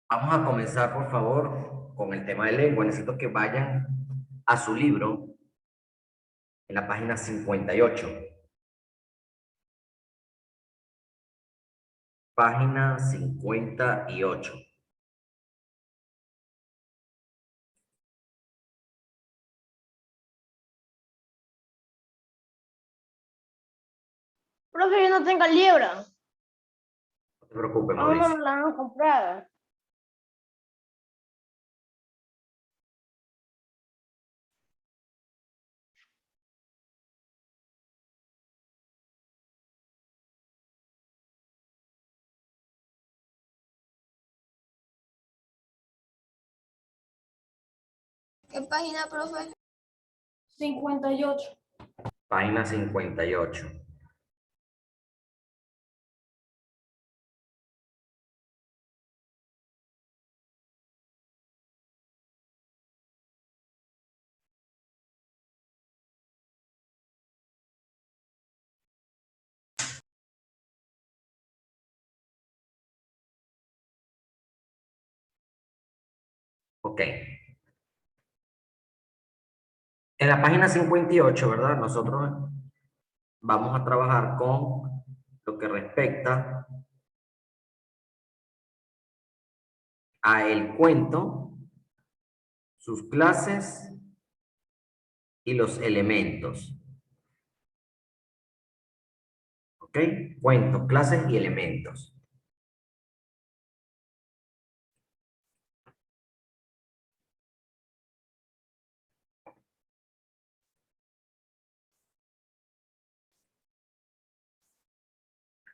Vamos a comenzar, por favor, con el tema de lengua. Necesito que vayan a su libro en la página 58. Página 58. Profe, yo no tengo el libro. No te preocupes, Aún no me Mauricio. lo han comprado. ¿Qué página, profe? 58. Página 58. Ok. En la página 58, ¿verdad? Nosotros vamos a trabajar con lo que respecta a el cuento, sus clases y los elementos. ¿Ok? Cuentos, clases y elementos.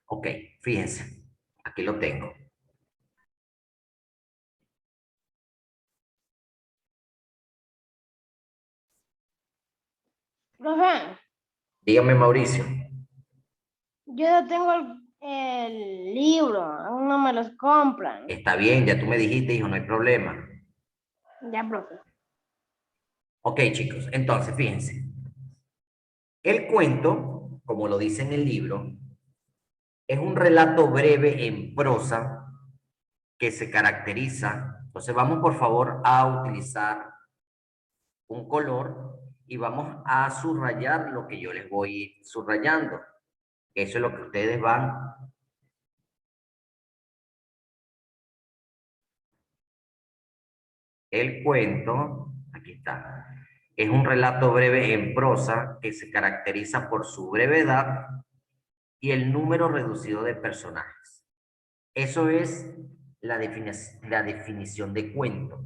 Ok, fíjense. Aquí lo tengo. Profe, Dígame, Mauricio. yo no tengo el libro. Aún no me los compran. Está bien, ya tú me dijiste, hijo, no hay problema. Ya, profe. Ok, chicos, entonces fíjense. El cuento, como lo dice en el libro, es un relato breve en prosa que se caracteriza. Entonces vamos por favor a utilizar un color y vamos a subrayar lo que yo les voy subrayando. Eso es lo que ustedes van. El cuento, aquí está, es un relato breve en prosa que se caracteriza por su brevedad y el número reducido de personajes. Eso es la definición de cuento.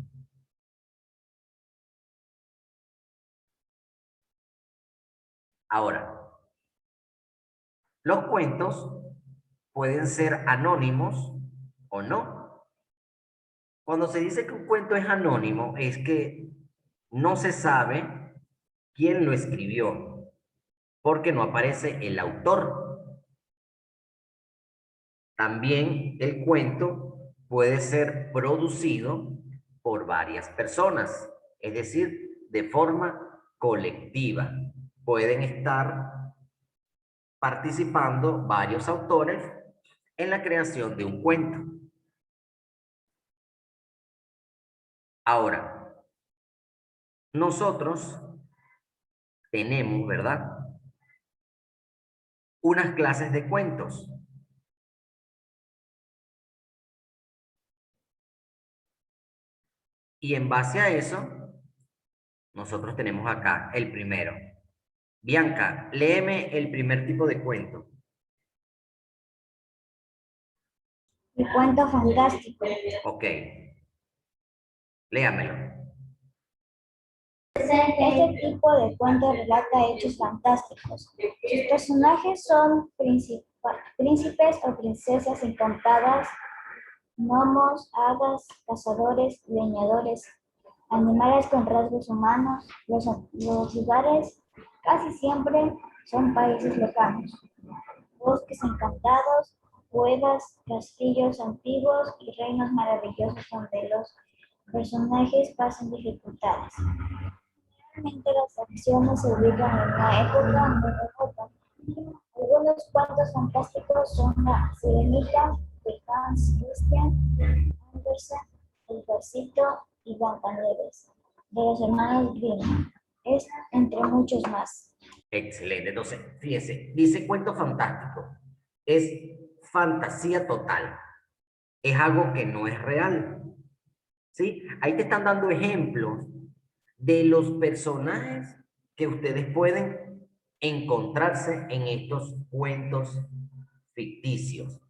Ahora, los cuentos pueden ser anónimos o no. Cuando se dice que un cuento es anónimo, es que no se sabe quién lo escribió, porque no aparece el autor. También el cuento puede ser producido por varias personas, es decir, de forma colectiva. Pueden estar participando varios autores en la creación de un cuento. Ahora, nosotros tenemos, ¿verdad? Unas clases de cuentos. Y en base a eso, nosotros tenemos acá el primero. Bianca, léeme el primer tipo de cuento. El cuento fantástico. Ok, léamelo. Este tipo de cuento relata hechos fantásticos. Sus personajes son príncipes o princesas encantadas, gnomos, hadas, cazadores, leñadores, animales con rasgos humanos. Los lugares casi siempre son países lejanos, bosques encantados, cuevas, castillos antiguos y reinos maravillosos donde los personajes pasan dificultades. Generalmente las acciones se ubican en una época muy remota. Algunos cuentos fantásticos son La Sirenita de Hans Christian Andersen, Caperucito y Blancanieves, de los hermanos Grimm, es entre muchos más. Excelente. Entonces, fíjense, dice cuento fantástico. Es fantasía total. Es algo que no es real. ¿Sí? Ahí te están dando ejemplos de los personajes que ustedes pueden encontrarse en estos cuentos ficticios.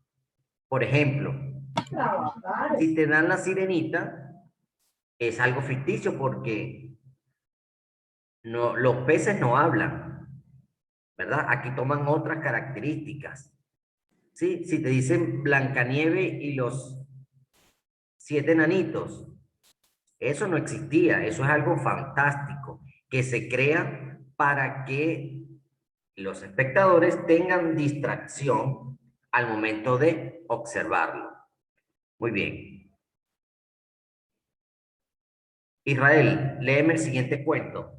Por ejemplo, si te dan la sirenita, es algo ficticio porque no, los peces no hablan, ¿verdad? Aquí toman otras características. ¿Sí? Si te dicen Blancanieve y los 7 enanitos, eso no existía, eso es algo fantástico que se crea para que los espectadores tengan distracción al momento de observarlo. Muy bien. Israel, léeme el siguiente cuento.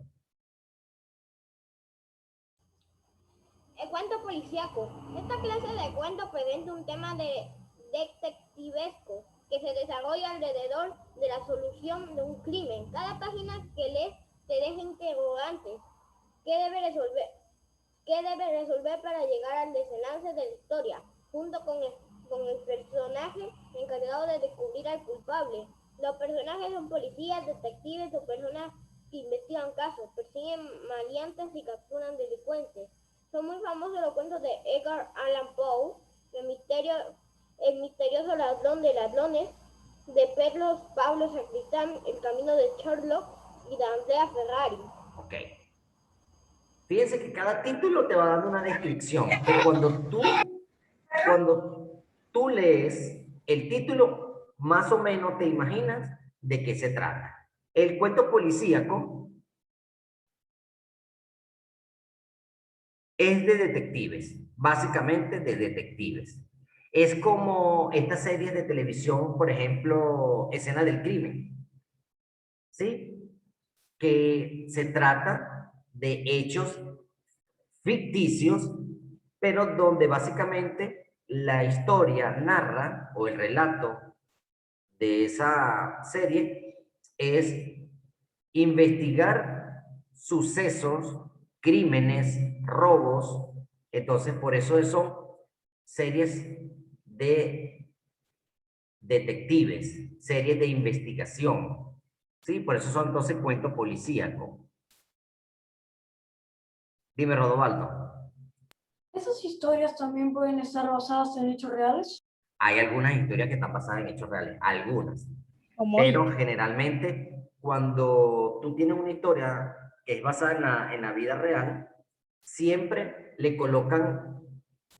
El cuento policíaco. Esta clase de cuento presenta un tema detectivesco que se desarrolla alrededor de la solución de un crimen. Cada página que lees te deja interrogantes. ¿Qué debe resolver? ¿Qué debe resolver para llegar al desenlace de la historia? Junto con el personaje encargado de descubrir al culpable. Los personajes son policías, detectives o personas que investigan casos, persiguen maleantes y capturan delincuentes. Son muy famosos los cuentos de Edgar Allan Poe, el misterioso ladrón de ladrones, de Pedro Pablo Sacristán, El camino de Sherlock y de Andrea Ferrari. Ok. Fíjense que cada título te va dando una descripción. Que cuando tú lees el título, más o menos te imaginas de qué se trata. El cuento policíaco es de detectives, básicamente de detectives. Es como estas series de televisión, por ejemplo, Escena del Crimen, ¿sí? Que se trata de hechos ficticios, pero donde básicamente la historia narra, o el relato de esa serie, es investigar sucesos, crímenes, robos. Entonces, por eso son series de detectives, series de investigación. ¿Sí? Por eso son entonces cuentos policíacos. Dime, Rodovaldo. ¿Esas historias también pueden estar basadas en hechos reales? Hay algunas historias que están basadas en hechos reales, algunas. Como Pero generalmente, cuando tú tienes una historia que es basada en la vida real, siempre le colocan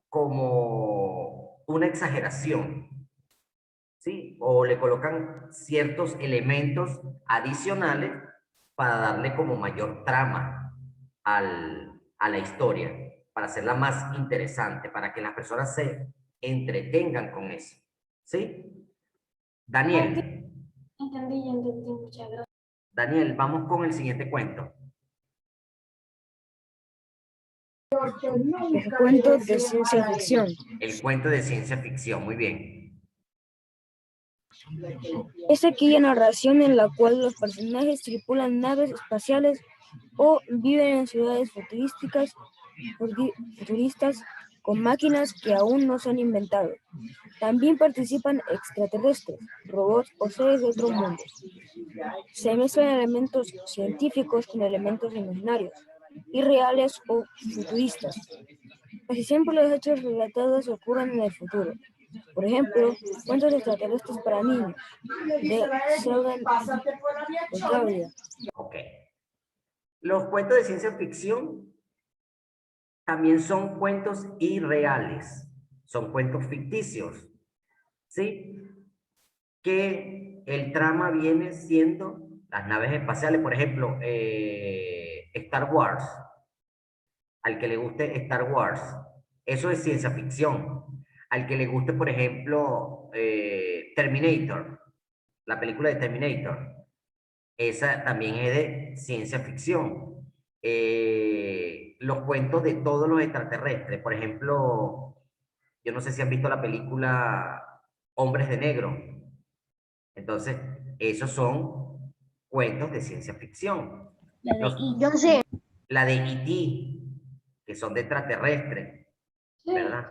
como una exageración, ¿sí? O le colocan ciertos elementos adicionales para darle como mayor trama a la historia, para hacerla más interesante, para que las personas se entretengan con eso, ¿sí? Daniel. Entendí, ya entendí, muchas gracias. Daniel, vamos con el siguiente cuento. El cuento de ciencia ficción. El cuento de ciencia ficción, muy bien. Es aquella narración en la cual los personajes tripulan naves espaciales o viven en ciudades futuristas con máquinas que aún no se han inventado. También participan extraterrestres, robots o seres de otros mundos. Se mezclan elementos científicos con elementos imaginarios, irreales o futuristas. Casi siempre los hechos relatados ocurren en el futuro. Por ejemplo, cuentos extraterrestres para niños, de Sheldon Cooperman. Ok. Los cuentos de ciencia ficción también son cuentos irreales. Son cuentos ficticios. ¿Sí? Que el trama viene siendo las naves espaciales, por ejemplo, Star Wars. Al que le guste Star Wars, eso es ciencia ficción. Al que le guste, por ejemplo, Terminator, la película de Terminator, esa también es de ciencia ficción. Los cuentos de todos los extraterrestres, por ejemplo, yo no sé si han visto la película Hombres de Negro. Entonces, Entonces, esos son cuentos de ciencia ficción. Yo sé. La de E.T., que son de extraterrestres, Sí, ¿verdad?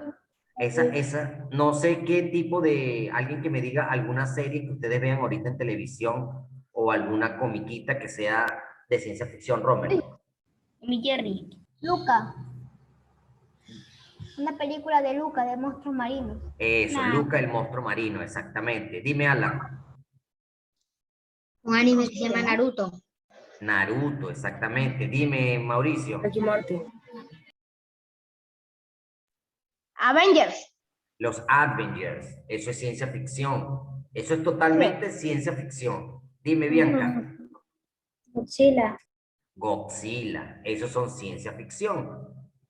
sí. No sé qué tipo de, alguien que me diga alguna serie que ustedes vean ahorita en televisión o alguna comiquita que sea de ciencia ficción, Romer. Mi Jerry. Luca. Una película de Luca, de monstruos marinos. Eso, Luca el monstruo marino, exactamente. Dime, Alan. Un anime que se llama Naruto. Naruto, exactamente. Dime, Mauricio. Ricky Martin. Avengers. Los Avengers, eso es ciencia ficción. Eso es totalmente ciencia ficción. Dime, Bianca. Godzilla. Godzilla, esos son ciencia ficción.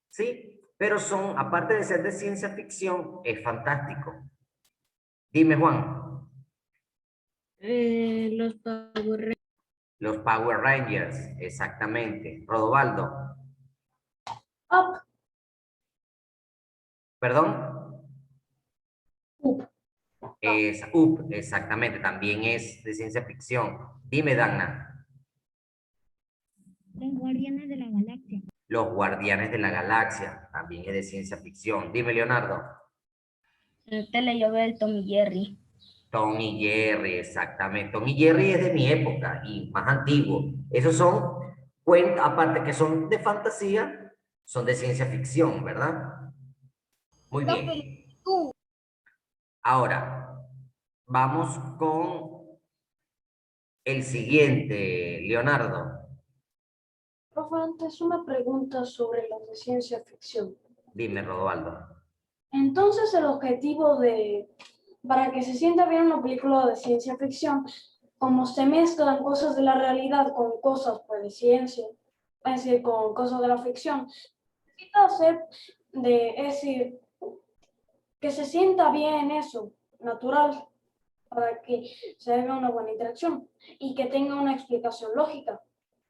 ¿Sí? Pero son, aparte de ser de ciencia ficción, es fantástico. Dime, Juan. Los Power Rangers. Los Power Rangers, exactamente. Rodovaldo, Up. perdón. Up. Es Up, exactamente. También es de ciencia ficción. Dime, Dagna. Los Guardianes de la Galaxia. Los Guardianes de la Galaxia, también es de ciencia ficción. Dime, Leonardo. El Teleyobel Tom y Jerry. Tom y Jerry, exactamente. Tom y Jerry es de mi época y más antiguo. Esos son cuentos, aparte que son de fantasía, son de ciencia ficción, ¿verdad? Muy Los bien. Tú. Ahora, vamos con el siguiente, Leonardo. Profe, antes una pregunta sobre las de ciencia ficción. Dime, Rodovaldo. Entonces, el objetivo para que se sienta bien una película de ciencia ficción, como se mezclan cosas de la realidad con cosas pues, de ciencia, es decir, con cosas de la ficción, necesita hacer es decir, que se sienta bien eso, natural, para que se haga una buena interacción y que tenga una explicación lógica,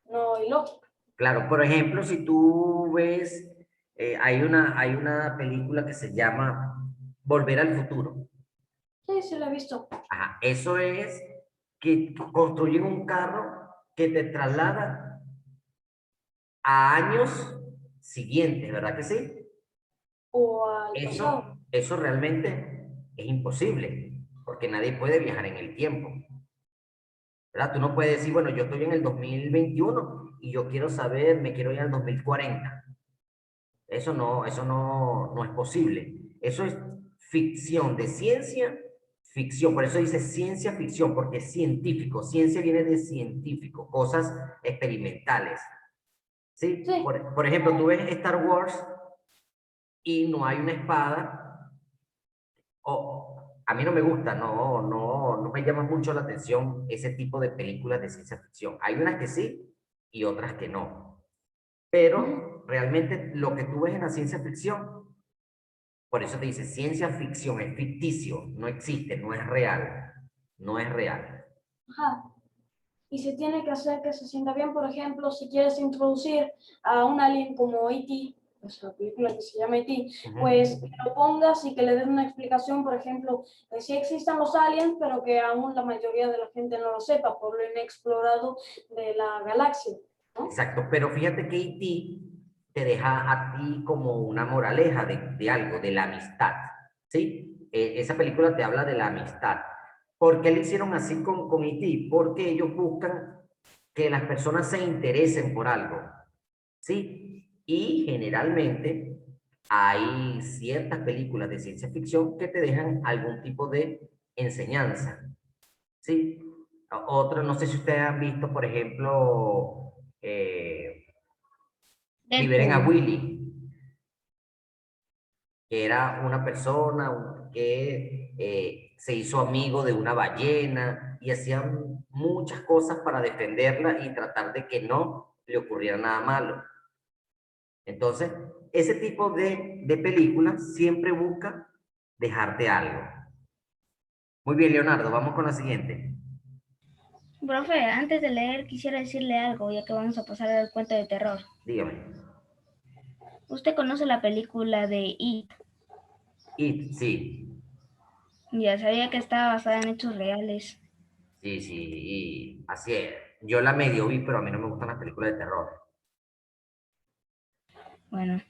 no ilógica. Claro, por ejemplo, si tú ves, hay una película que se llama Volver al Futuro. Sí, sí, lo he visto. Ajá, eso es que construyen un carro que te traslada a años siguientes, ¿verdad que sí? O al pasado. Eso realmente es imposible, porque nadie puede viajar en el tiempo, ¿verdad? Tú no puedes decir, bueno, yo estoy en el 2021 y yo quiero saber, me quiero ir al 2040. No es posible. Eso es ficción de ciencia, ficción. Por eso dice ciencia ficción, porque es científico. Ciencia viene de científico, cosas experimentales. ¿Sí? Sí, Por ejemplo, tú ves Star Wars y no hay una espada. A mí no me gusta, no me llama mucho la atención ese tipo de películas de ciencia ficción. Hay unas que sí y otras que no. Pero realmente lo que tú ves en la ciencia ficción, por eso te dice ciencia ficción, es ficticio, no existe, no es real, no es real. ajá. Y se tiene que hacer que se sienta bien, por ejemplo, si quieres introducir a un alien como E.T., pues la película que se llama E.T., pues que lo pongas y que le des una explicación, por ejemplo, de si existan los aliens, pero que aún la mayoría de la gente no lo sepa por lo inexplorado de la galaxia, ¿no? Exacto, pero fíjate que E.T. te deja a ti como una moraleja de algo, de la amistad, ¿sí? Esa película te habla de la amistad. ¿Por qué le hicieron así con E.T.? Porque ellos buscan que las personas se interesen por algo, ¿sí? Y generalmente hay ciertas películas de ciencia ficción que te dejan algún tipo de enseñanza, ¿sí? Otro, no sé si ustedes han visto, por ejemplo, Liberen a Willy, que era una persona que se hizo amigo de una ballena y hacían muchas cosas para defenderla y tratar de que no le ocurriera nada malo. Entonces, ese tipo de películas siempre busca dejarte algo. Muy bien, Leonardo, vamos con la siguiente. Profe, antes de leer quisiera decirle algo, ya que vamos a pasar al cuento de terror. Dígame. ¿Usted conoce la película de It? It, sí. Ya sabía que estaba basada en hechos reales. Sí, sí, y así es. Yo la medio vi, pero a mí no me gustan las películas de terror. Bueno,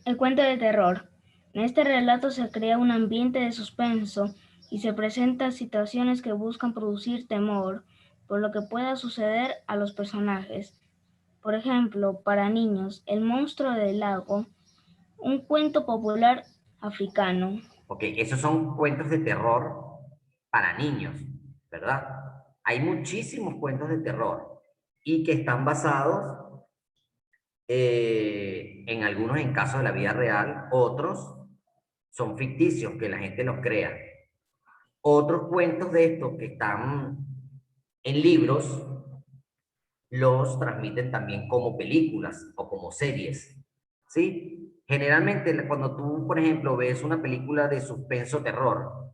el cuento de terror. En este relato se crea un ambiente de suspenso y se presentan situaciones que buscan producir temor por lo que pueda suceder a los personajes. Por ejemplo, para niños, El monstruo del lago, un cuento popular africano. Ok, esos son cuentos de terror para niños, ¿verdad? Hay muchísimos cuentos de terror y que están basados en algunos en casos de la vida real, otros son ficticios, que la gente los crea. Otros cuentos de estos que están en libros los transmiten también como películas o como series, ¿sí? Generalmente cuando tú, por ejemplo, ves una película de suspenso terror,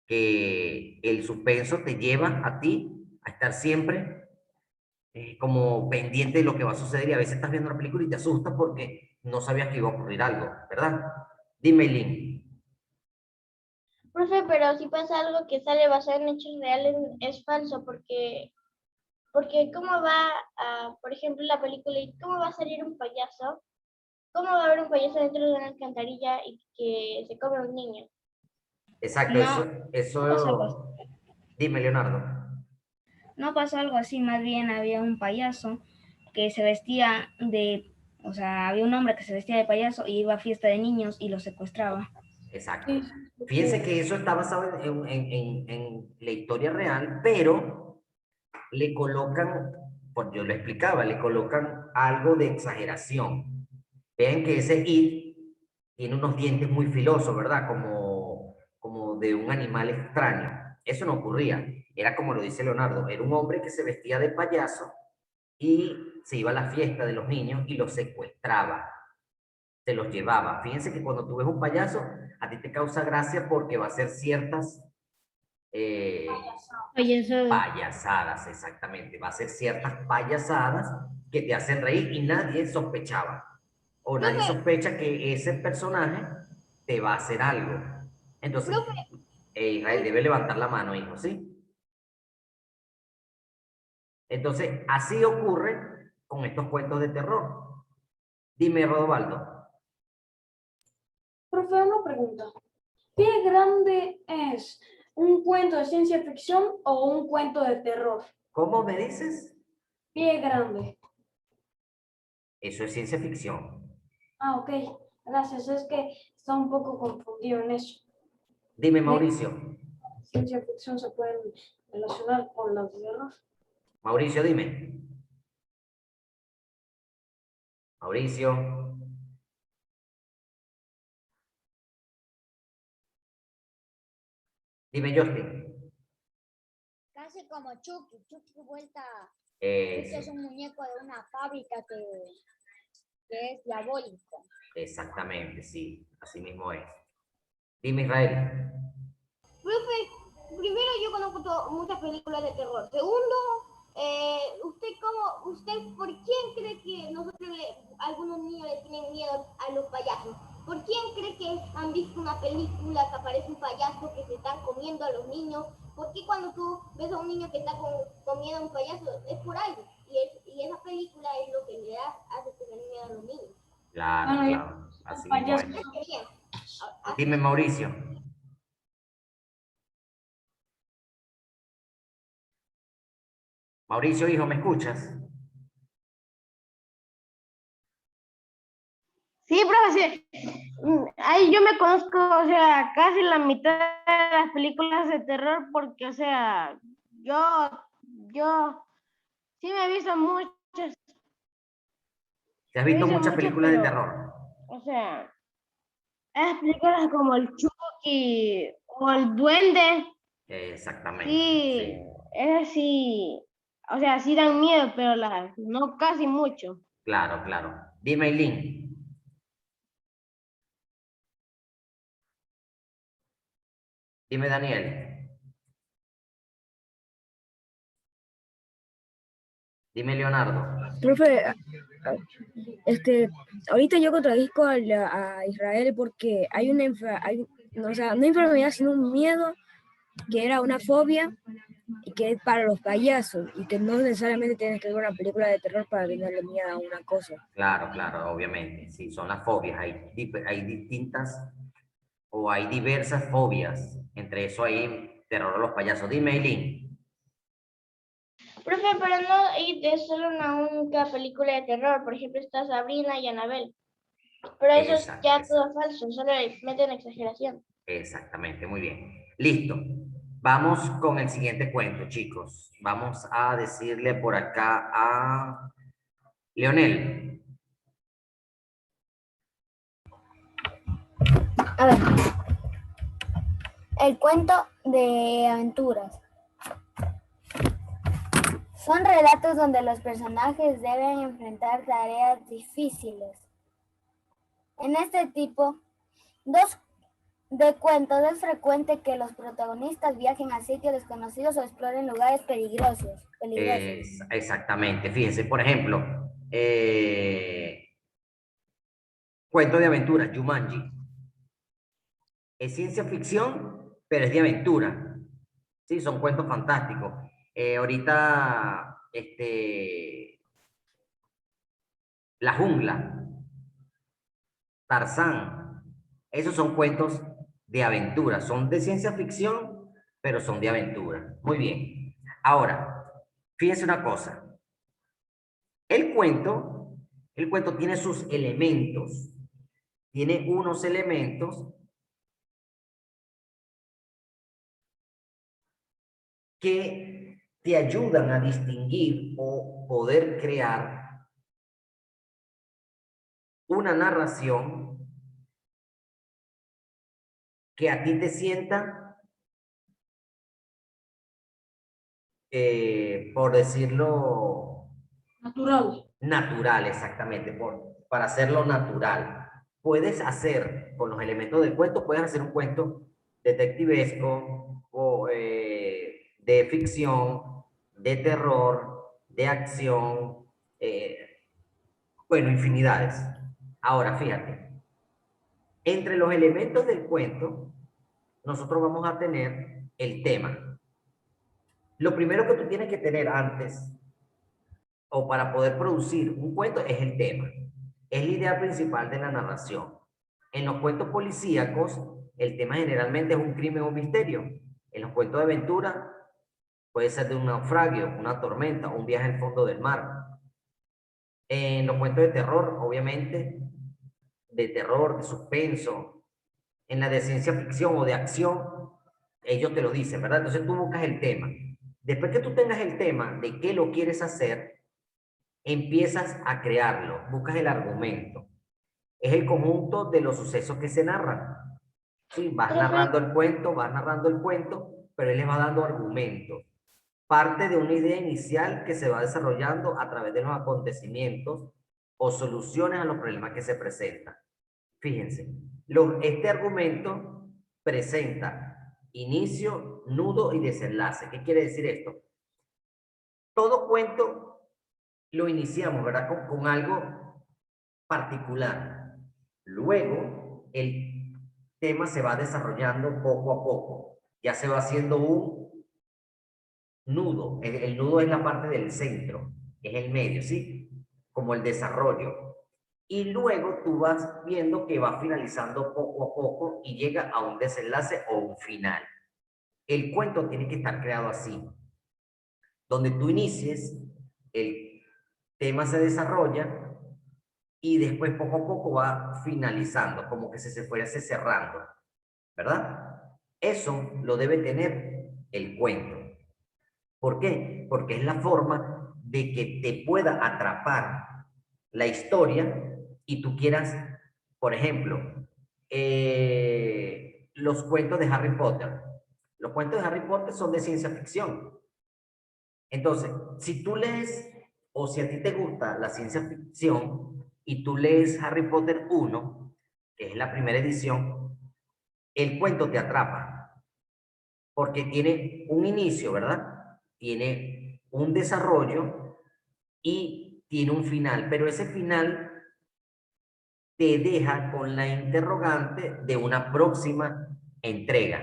que el suspenso te lleva a ti a estar siempre como pendiente de lo que va a suceder y a veces estás viendo una película y te asustas porque no sabías que iba a ocurrir algo, ¿verdad? Dime, Lynn. Profe, pero si pasa algo que sale basado en hechos reales, es falso, porque ¿cómo va a, por ejemplo, la película, y cómo va a salir un payaso? ¿Cómo va a haber un payaso dentro de una alcantarilla y que se come a un niño? Exacto, No, no pasó algo así. Dime, Leonardo. No pasó algo así, más bien había un payaso que se vestía de, o sea, había un hombre que se vestía de payaso y iba a fiesta de niños y los secuestraba. Exacto. Sí, sí, Fíjense que eso está basado en la historia real, pero le colocan, pues yo lo explicaba, le colocan algo de exageración. Vean que ese It tiene unos dientes muy filosos, ¿verdad? Como de un animal extraño. Eso no ocurría. Era como lo dice Leonardo, era un hombre que se vestía de payaso y se iba a la fiesta de los niños y los secuestraba, se los llevaba. Fíjense que cuando tú ves un payaso, a ti te causa gracia porque va a hacer ciertas Payasada. payasadas, exactamente. Va a hacer ciertas payasadas que te hacen reír y nadie sospechaba. O nadie Profe, sospecha que ese personaje te va a hacer algo. Entonces, profe, Israel debe levantar la mano, hijo, ¿sí? Entonces, así ocurre con estos cuentos de terror. Dime, Rodovaldo. profe, una pregunta. ¿Qué grande es un cuento de ciencia ficción o un cuento de terror? ¿Cómo me dices? Pie grande. Eso es ciencia ficción. Ah, ok. Gracias. Es que está un poco confundido en eso. Dime, De Mauricio. ciencia ficción se pueden relacionar con las de terror. Mauricio, dime. Mauricio. Dime, Justin. Casi como Chucky. Chucky vuelta. Chucky es Eso, un muñeco de una fábrica que es diabólico. exactamente, sí. Así mismo es. Dime, Israel. profe, primero yo conozco muchas películas de terror. Segundo, usted por quién cree que algunos niños le tienen miedo a los payasos? ¿Por quién cree que han visto una película que aparece un payaso que se están comiendo a los niños? ¿Por qué cuando tú ves a un niño que está comiendo a un payaso es por algo? Y esa película es lo que le hace tener miedo a los niños. Claro, Bueno, claro. el Así mismo payaso. es. Querían. Dime, Mauricio. Mauricio, hijo, ¿me escuchas? Sí, profe, sí. Ahí yo me conozco, o sea, casi la mitad de las películas de terror porque, o sea, yo sí me he visto muchas, ¿Te has visto muchas películas de pero, terror? o sea, esas películas como el Chucky o el Duende, Exactamente, sí, sí. esas sí, o sea, sí dan miedo, pero no casi mucho. Claro, claro. Dime, Eileen. Dime, Daniel. Dime, Leonardo. Profe, ahorita yo contradizco a Israel porque hay no, o sea, no enfermedad, sino un miedo que era una fobia que es para los payasos y que no necesariamente tienes que ver una película de terror para tenerle miedo a una cosa. Claro, claro, obviamente. Sí, son las fobias. Hay distintas o hay diversas fobias. Entre eso hay terror a los payasos. Dime, Eileen. Profe, pero no es solo una única película de terror. Por ejemplo, está Sabrina y Annabelle. Pero eso es Exacto, ya todo falso, solo le meten exageración. exactamente, muy bien. Listo. Vamos con el siguiente cuento, chicos. Vamos a decirle por acá a Leonel. A ver, el cuento de aventuras. Son relatos donde los personajes deben enfrentar tareas difíciles. En este tipo de cuentos es frecuente que los protagonistas viajen a sitios desconocidos o exploren lugares peligrosos. Exactamente. Fíjense, por ejemplo, cuento de aventuras, Jumanji. Es ciencia ficción, pero es de aventura. Sí, son cuentos fantásticos. Ahorita, La Jungla, Tarzán, esos son cuentos de aventura. Son de ciencia ficción, pero son de aventura. Muy bien. Ahora, fíjense una cosa. El cuento tiene sus elementos. Tiene unos elementos que te ayudan a distinguir o poder crear una narración que a ti te sienta, por decirlo... Natural, exactamente, para hacerlo natural. Puedes hacer, con los elementos del cuento, puedes hacer un cuento detectivesco o de ficción, de terror, de acción, bueno, infinidades. Ahora, fíjate, entre los elementos del cuento, nosotros vamos a tener el tema. Lo primero que tú tienes que tener antes o para poder producir un cuento es el tema. Es la idea principal de la narración. En los cuentos policíacos, el tema generalmente es un crimen o un misterio. En los cuentos de aventura, puede ser de un naufragio, una tormenta, un viaje al fondo del mar. En los cuentos de terror, obviamente, de terror, de suspenso. En la de ciencia ficción o de acción, ellos te lo dicen, ¿verdad? Entonces tú buscas el tema. Después que tú tengas el tema de qué lo quieres hacer, empiezas a crearlo, buscas el argumento. Es el conjunto de los sucesos que se narran. Sí, vas narrando el cuento, pero él les va dando argumentos. Parte de una idea inicial que se va desarrollando a través de los acontecimientos o soluciones a los problemas que se presentan. Fíjense, este argumento presenta inicio, nudo y desenlace. ¿Qué quiere decir esto? Todo cuento lo iniciamos, ¿verdad? Con algo particular. Luego, el tema se va desarrollando poco a poco. Ya se va haciendo un nudo. El nudo es la parte del centro, es el medio, ¿sí? Como el desarrollo. Y luego tú vas viendo que va finalizando poco a poco y llega a un desenlace o un final. El cuento tiene que estar creado así. Donde tú inicies, el tema se desarrolla y después poco a poco va finalizando, como que se fuese cerrando, ¿verdad? Eso lo debe tener el cuento. ¿Por qué? Porque es la forma de que te pueda atrapar la historia y tú quieras, por ejemplo, los cuentos de Harry Potter. Los cuentos de Harry Potter son de ciencia ficción. Entonces, si tú lees, o si a ti te gusta la ciencia ficción, y tú lees Harry Potter 1, que es la primera edición, el cuento te atrapa, porque tiene un inicio, ¿verdad? Tiene un desarrollo y tiene un final, pero ese final te deja con la interrogante de una próxima entrega.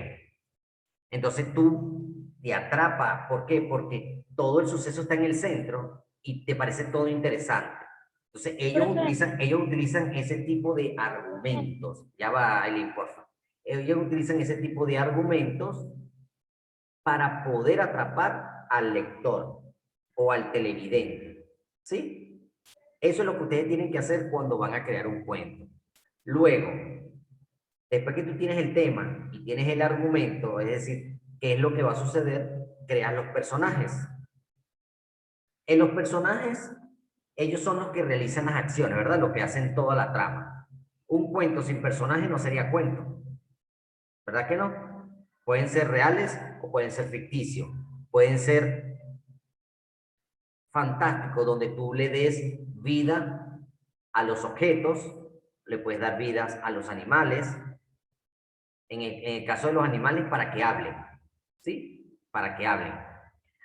Entonces tú te atrapa. ¿Por qué? Porque todo el suceso está en el centro y te parece todo interesante. Entonces, ellos utilizan ese tipo de argumentos. Ya va, Eileen, por favor. Ellos utilizan ese tipo de argumentos para poder atrapar al lector o al televidente. ¿Sí? Eso es lo que ustedes tienen que hacer cuando van a crear un cuento. Luego, después que tú tienes el tema y tienes el argumento, es decir, qué es lo que va a suceder, creas los personajes. En los personajes, ellos son los que realizan las acciones, ¿verdad? Los que hacen toda la trama. Un cuento sin personajes no sería cuento, ¿verdad que no? Pueden ser reales o pueden ser ficticios. Pueden ser fantásticos, donde tú le des vida a los objetos, le puedes dar vidas a los animales. En el caso de los animales, para que hablen, ¿sí? Para que hablen.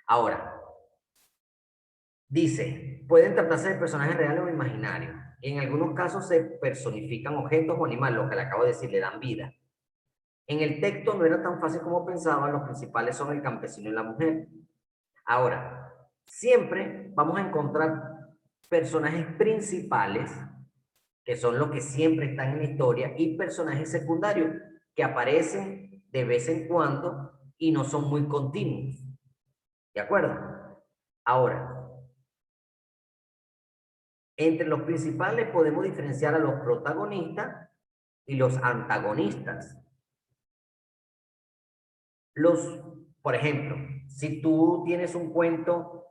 Ahora, dice, pueden tratarse de personajes reales o imaginarios. En algunos casos se personifican objetos o animales, lo que le acabo de decir, le dan vida. En el texto no era tan fácil como pensaban, los principales son el campesino y la mujer. Ahora, siempre vamos a encontrar personajes principales, que son los que siempre están en la historia, y personajes secundarios, que aparecen de vez en cuando y no son muy continuos. ¿De acuerdo? Ahora, entre los principales podemos diferenciar a los protagonistas y los antagonistas. Por ejemplo, si tú tienes un cuento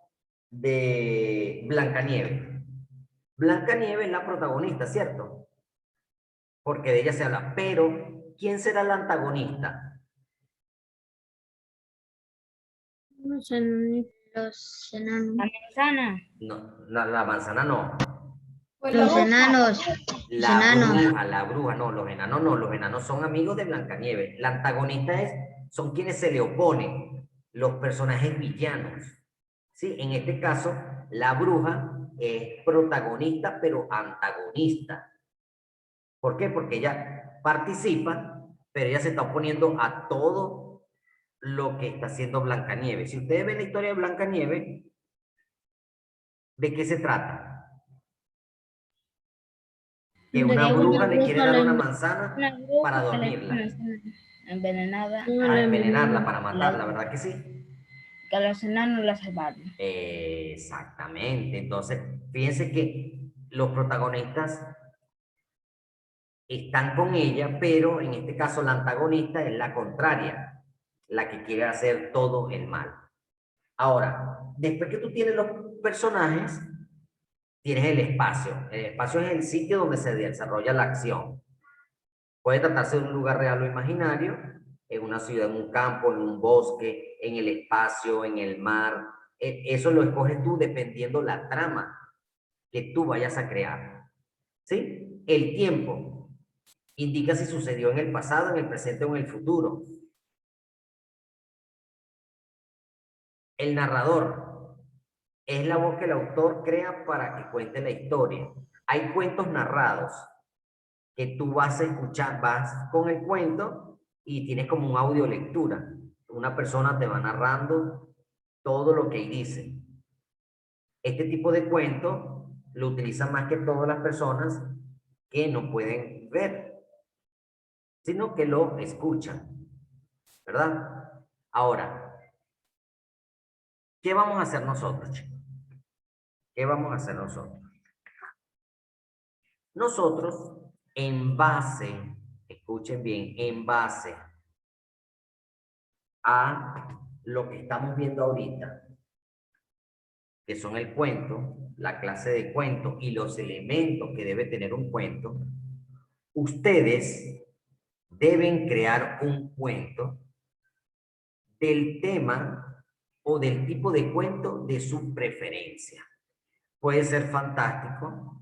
de Blancanieves, Blancanieves es la protagonista, ¿cierto? Porque de ella se habla, pero ¿quién será el antagonista? Los enanos. La manzana. No, la manzana no. Los enanos. La bruja, no, los enanos son amigos de Blancanieves. La antagonista son quienes se le oponen, los personajes villanos. ¿Sí? En este caso, la bruja es protagonista, pero antagonista. ¿Por qué? Porque ella participa, pero ella se está oponiendo a todo lo que está haciendo Blancanieves. Si ustedes ven la historia de Blancanieves, ¿de qué se trata? Que una bruja le quiere dar una manzana para dormirla. Envenenada. Para envenenarla, para matarla, ¿verdad que sí? Que los enanos la salvaron. Exactamente. Entonces, fíjense que los protagonistas están con ella, pero en este caso la antagonista es la contraria, la que quiere hacer todo el mal. Ahora, después que tú tienes los personajes, tienes el espacio. El espacio es el sitio donde se desarrolla la acción. Puede tratarse de un lugar real o imaginario, en una ciudad, en un campo, en un bosque, en el espacio, en el mar. Eso lo escoges tú dependiendo la trama que tú vayas a crear. ¿Sí? El tiempo indica si sucedió en el pasado, en el presente o en el futuro. El narrador es la voz que el autor crea para que cuente la historia. Hay cuentos narrados que tú vas a escuchar, vas con el cuento y tienes como un audio lectura. Una persona te va narrando todo lo que dice. Este tipo de cuento lo utilizan más que todas las personas que no pueden ver, sino que lo escuchan, ¿verdad? Ahora, ¿qué vamos a hacer nosotros, chicos? ¿Qué vamos a hacer nosotros? Nosotros, en base, escuchen bien, en base a lo que estamos viendo ahorita, que son el cuento, la clase de cuento y los elementos que debe tener un cuento, ustedes deben crear un cuento del tema o del tipo de cuento de su preferencia. Puede ser fantástico,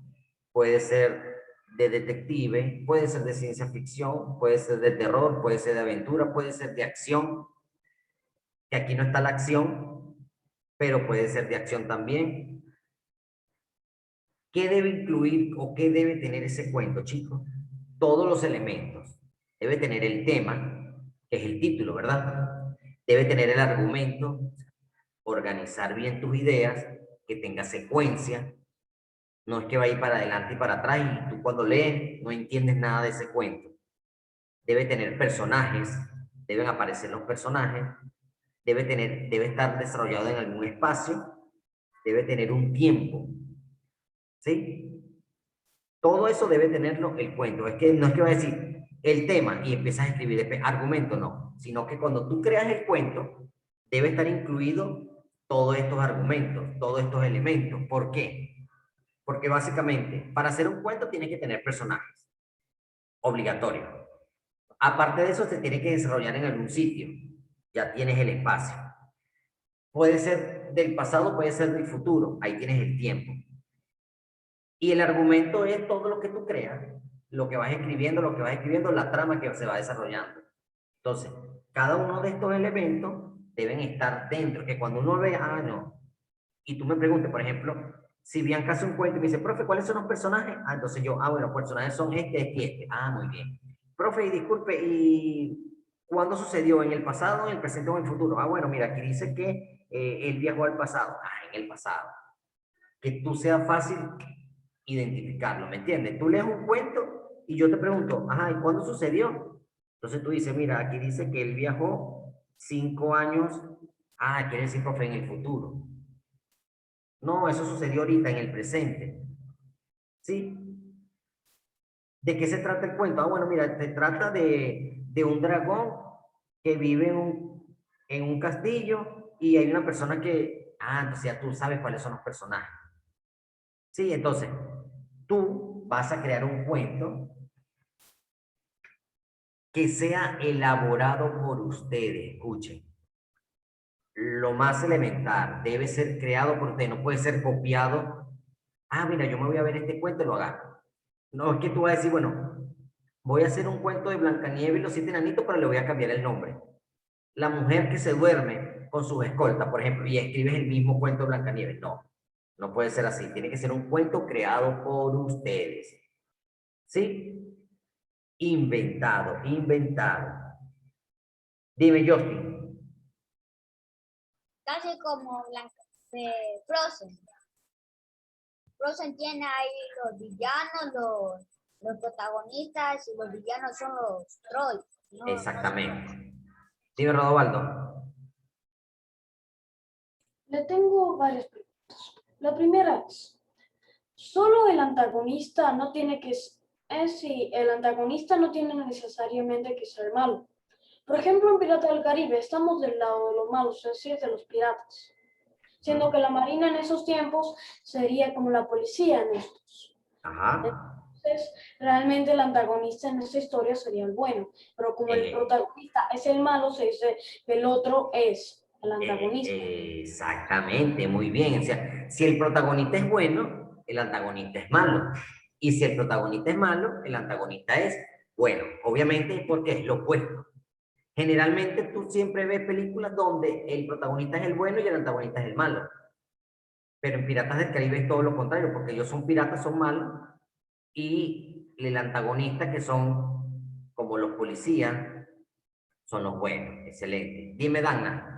puede ser de detective, puede ser de ciencia ficción, puede ser de terror, puede ser de aventura, puede ser de acción, que aquí no está la acción, pero puede ser de acción también. ¿Qué debe incluir o qué debe tener ese cuento, chicos? Todos los elementos. Debe tener el tema, que es el título, ¿verdad? Debe tener el argumento, organizar bien tus ideas, que tenga secuencia. No es que va a ir para adelante y para atrás y tú cuando lees no entiendes nada de ese cuento. Debe tener personajes, deben aparecer los personajes, debe estar desarrollado en algún espacio, debe tener un tiempo, ¿sí? Todo eso debe tenerlo el cuento. Es que no es que va a decir el tema y empiezas a escribir después argumento, no. Sino que cuando tú creas el cuento, debe estar incluido todos estos argumentos, todos estos elementos. ¿Por qué? Porque básicamente, para hacer un cuento tienes que tener personajes. Obligatorio. Aparte de eso, se tiene que desarrollar en algún sitio. Ya tienes el espacio. Puede ser del pasado, puede ser del futuro. Ahí tienes el tiempo. Y el argumento es todo lo que tú creas, lo que vas escribiendo, la trama que se va desarrollando. Entonces, cada uno de estos elementos deben estar dentro, que cuando uno ve, no. Y tú me preguntes, por ejemplo, si Bianca hace un cuento y me dice, profe, ¿cuáles son los personajes? Entonces yo, bueno, los personajes son este y este. Muy bien. Profe, y disculpe, ¿y cuándo sucedió? ¿En el pasado, en el presente o en el futuro? Bueno, mira, aquí dice que él viajó al pasado. En el pasado. Que tú sea fácil identificarlo, ¿me entiendes? Tú lees un cuento y yo te pregunto, ¿y cuándo sucedió? Entonces tú dices, mira, aquí dice que él viajó 5 años. Quiere decir, profe, en el futuro. No, eso sucedió ahorita, en el presente. ¿Sí? ¿De qué se trata el cuento? Bueno, mira, se trata de un dragón que vive en un castillo y hay una persona que, entonces ya tú sabes cuáles son los personajes. Sí, entonces, tú vas a crear un cuento que sea elaborado por ustedes. Escuchen. Lo más elemental debe ser creado por ustedes, no puede ser copiado. Mira, yo me voy a ver este cuento y lo agarro. No, es que tú vas a decir, bueno, voy a hacer un cuento de Blancanieves y los 7 enanitos, pero le voy a cambiar el nombre. La mujer que se duerme con sus escoltas, por ejemplo, y escribes el mismo cuento de Blancanieves. No, no puede ser así. Tiene que ser un cuento creado por ustedes. ¿Sí? Inventado. Dime, Justin. Casi como Frozen. Frozen tiene ahí los villanos, los protagonistas, y los villanos son los trolls, ¿no? Exactamente. Dime, Rodovaldo. Le tengo varias preguntas. La primera es, ¿solo el antagonista no tiene que el antagonista no tiene necesariamente que ser malo? Por ejemplo, en Pirata del Caribe estamos del lado de los malos, es decir, de los piratas, siendo que la marina en esos tiempos sería como la policía en estos. Entonces, realmente el antagonista en esta historia sería el bueno, pero como el protagonista es el malo, se dice que el otro es el antagonista. Exactamente, muy bien. O sea, si el protagonista es bueno, el antagonista es malo. Y si el protagonista es malo, el antagonista es bueno. Obviamente porque es lo opuesto. Generalmente tú siempre ves películas donde el protagonista es el bueno y el antagonista es el malo. Pero en Piratas del Caribe es todo lo contrario, porque ellos son piratas, son malos, y el antagonista, que son como los policías, son los buenos. Excelente. Dime, Dana.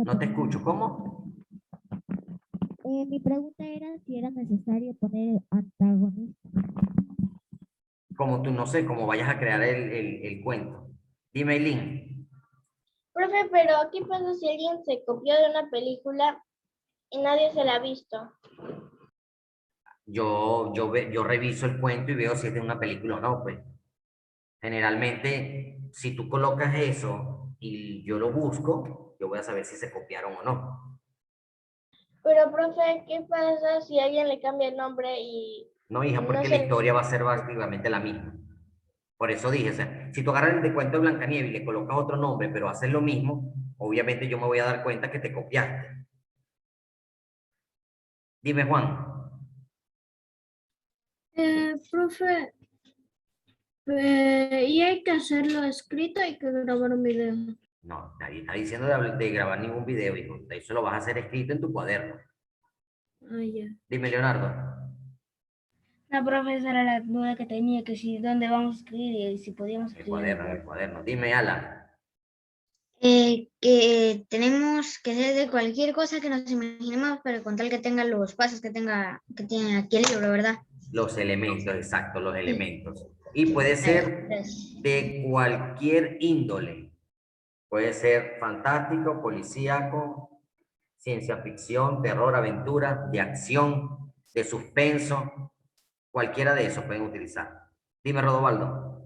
No te escucho. ¿Cómo? Mi pregunta era si era necesario poner antagonista. Como tú, no sé, cómo vayas a crear el cuento. Dime, Eileen. Profe, pero ¿qué pasa si alguien se copió de una película y nadie se la ha visto? Yo reviso el cuento y veo si es de una película o no, pues. Generalmente, si tú colocas eso y yo lo busco, yo voy a saber si se copiaron o no. Pero, profe, ¿qué pasa si alguien le cambia el nombre y... No, hija, porque la historia va a ser básicamente la misma. Por eso dije, o sea, si tú agarras el de cuento de Blancanieves y le colocas otro nombre, pero haces lo mismo, obviamente yo me voy a dar cuenta que te copiaste. Dime, Juan. Profe, y hay que hacerlo escrito, hay que grabar un video. No, nadie está diciendo de grabar ningún video, hijo. Eso lo vas a hacer escrito en tu cuaderno. Ya. Dime, Leonardo. La profesora la duda que tenía, que si dónde vamos a escribir y si podíamos El escribir. cuaderno, el cuaderno. Dime, Alan. Que tenemos que ser de cualquier cosa que nos imaginemos, pero con tal que tenga los pasos que tiene aquí el libro, ¿verdad? Los elementos, exacto, los elementos. Y puede ser de cualquier índole. Puede ser fantástico, policíaco, ciencia ficción, terror, aventura, de acción, de suspenso. Cualquiera de esos pueden utilizar. Dime, Rodovaldo.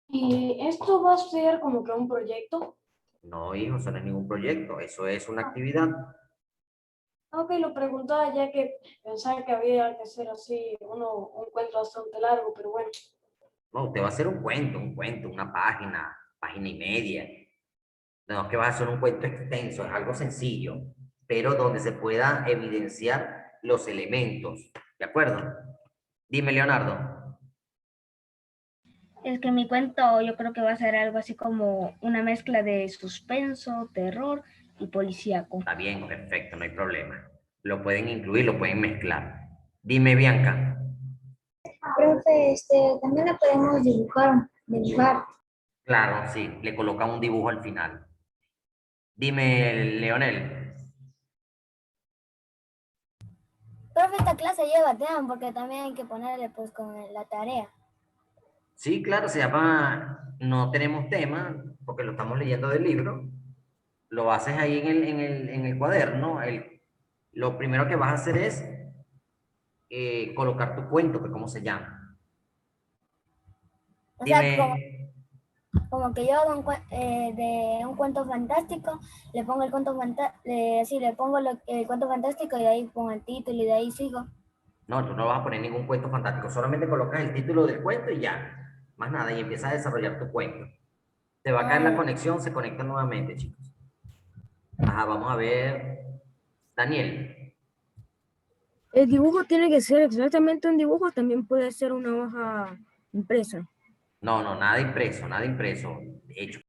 ¿Y esto va a ser como que un proyecto? No, hijo, eso no es ningún proyecto. Eso es una actividad. Ok, lo preguntaba ya que pensaba que había que hacer así un cuento bastante largo, pero bueno. No, usted va a hacer un cuento, una página, página y media. No es que va a hacer un cuento extenso, es algo sencillo, pero donde se pueda evidenciar los elementos. ¿De acuerdo? Dime, Leonardo. Es que mi cuento yo creo que va a ser algo así como una mezcla de suspenso, terror y policíaco. Está bien, perfecto, no hay problema. Lo pueden incluir, lo pueden mezclar. Dime, Bianca. Profe, también la podemos dibujar. Claro, sí, le colocan un dibujo al final. Dime, Leonel. Profe, esta clase lleva tema porque también hay que ponerle pues con la tarea. Sí, claro, se llama No tenemos tema, porque lo estamos leyendo del libro. Lo haces ahí en el cuaderno. Lo primero que vas a hacer es colocar tu cuento, que cómo se llama. O sea, Dime, como que yo hago de un cuento fantástico, le pongo el cuento le pongo el cuento fantástico y de ahí pongo el título y de ahí sigo. no, tú no vas a poner ningún cuento fantástico, solamente colocas el título del cuento y ya. Más nada, y empiezas a desarrollar tu cuento. Te va a caer la conexión, se conecta nuevamente, chicos. Ajá, vamos a ver. Daniel. El dibujo tiene que ser exactamente un dibujo, también puede ser una hoja impresa. No, no, nada impreso, nada impreso. Hecho